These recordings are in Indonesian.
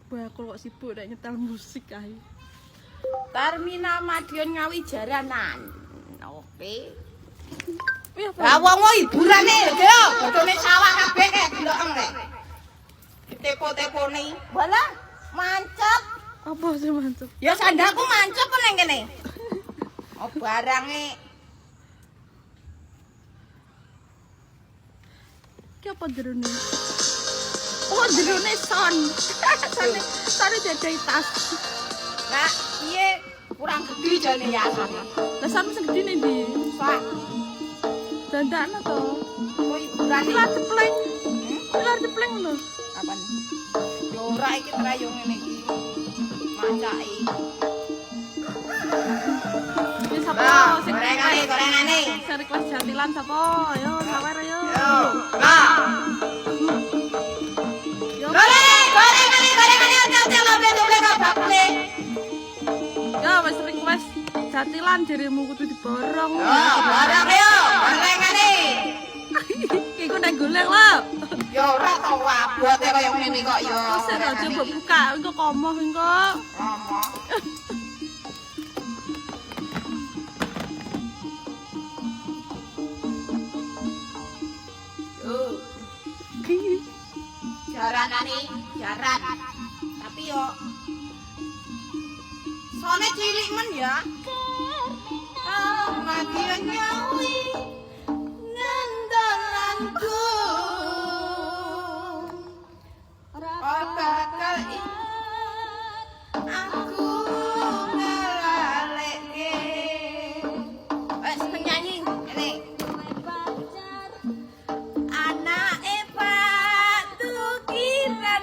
bakul kok sibuk nek nyetel musik ae. Terminal Madiun Ngawi jaranan. Oke. Ya, wong hiburane yo, bodone sawah kabeh kek delokeng rek. Tepo-tepone. Walah, mancep. apa sih mantep? Ya sandalku mancep nang kene. Oh barange. Ki apa jerone? Oh, jerone son. Sane jadi tas. Nah, piye kurang gede jane ya asane. Lah son sing gedine ndi? Pak, Dandakno to. kok hiburane Pilar cepleng. Pilar cepleng lho. kapan? Yo ora iki trayo ngene iki. Macake. Iki sapa Nah, sing gorengane. sing request jatilan sapa? Ayo sawer ayo. Yo, nah. Yo. Gorengane oke lobe doble kabakle. Ya wis request jatilan jarimu kudu diborong. Barang yo, gorengane. Iku nek golek lho. Yo ora tau abote kaya ngene kok yo. Wis aja mbok buka engko komoh engko. Jaran. Tapi yo sone cilik men ya. Madiun Ngawi ngendalanku. Oh bakal aku ngelalekke. Wes penyanyi ini. Anake Pak Tukiran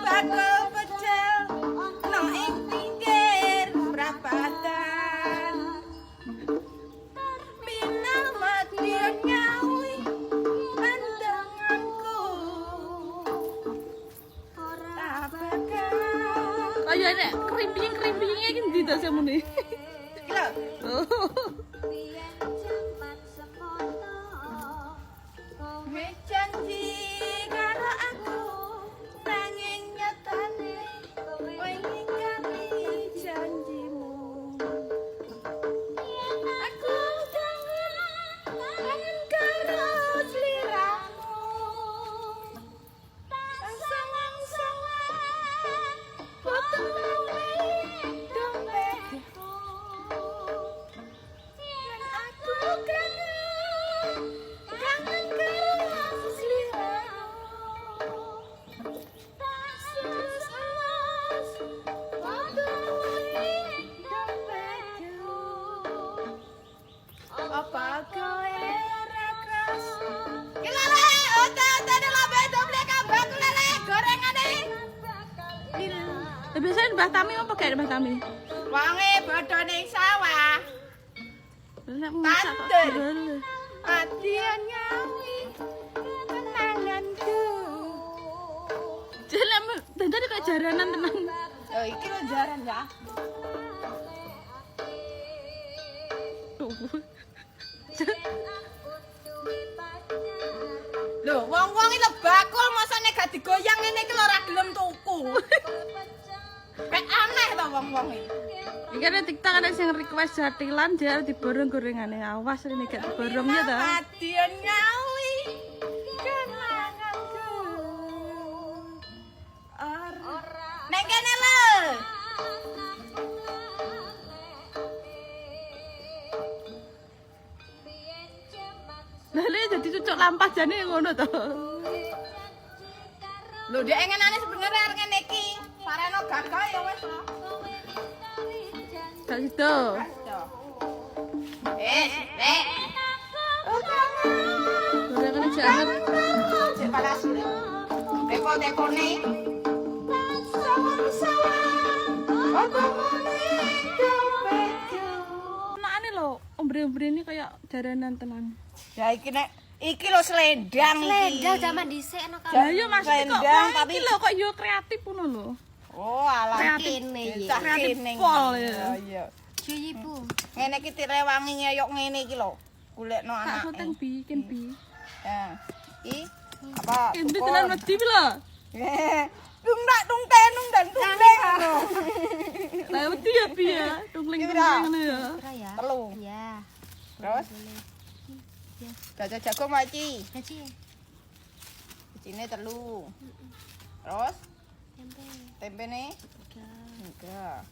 bakal pecel nang ing pinggir prapatan. Terminal Madiun Ngawi pandanganku ora bakal. Kaya nek krimping-krimpinge iki ndi ta semene? Iki lho. Janji karo aku nanging nyatane kowe ingkari janjimu. Aku kangen karo sliramu. Sawang-sawang fotone dompetku. Yen aku kangen karo sliramu. Sus-sus fotone dompetku. Apa kowe ora krasa? Ki lele, ote-otene lobe doble kabak lele gorengane. Ya biasanya Mbah Tami apa gak Mbah Tami? Wange bodone ing sawah. Nek masak kok Tandur. direle. Madiun Ngawi kenanganku. Jelek dandan kok jaranan tenan. Oh iki lho jaran ya. Lho, wong-wong iki lho bakul mosone gak digoyang ngene iki lho ora gelem tuku. Kayak aneh to wong-wong iki. Iki ada TikTok ada yang request jatilan dia diborong gorengane. Awas ini gak diborong ya ta. Madiun Ngawi kenanganku. Nek kene lho. Lah ini jadi cucuk lampah jane ngono to. Lho dhek engenane sebenere arep ngene iki. Sareno gagah ya wis. Gak sido. Rek. Gorengane jangan. Cek panas. Tepo-tepone. Enakane lho, ombre-ombre ini kayak jaranan tenan. Ya iki lho selendang iki. Selendang zaman dhisik ana kan. Lah yo Mas kok Selendang, tapi tapi- lho kok yo kreatif ngono lho. Oh alah Kreatif. Kene cah ya. kene. Pol ya. Iya. Cuy Bu. Ngene iki tirewangi ngeyok ngene iki lho. Golekno Tak anake. syuting bikin bi. Ya. Iki apa? Ini tenan wedi lho. Dung dak dung tenung Iya, tungling Kira. ngono ya. Ora ya. Telu. Iya. Terus jago-jago maci. Gaji. Cicine telu. Terus Tempe. tempe nih. 3. 3.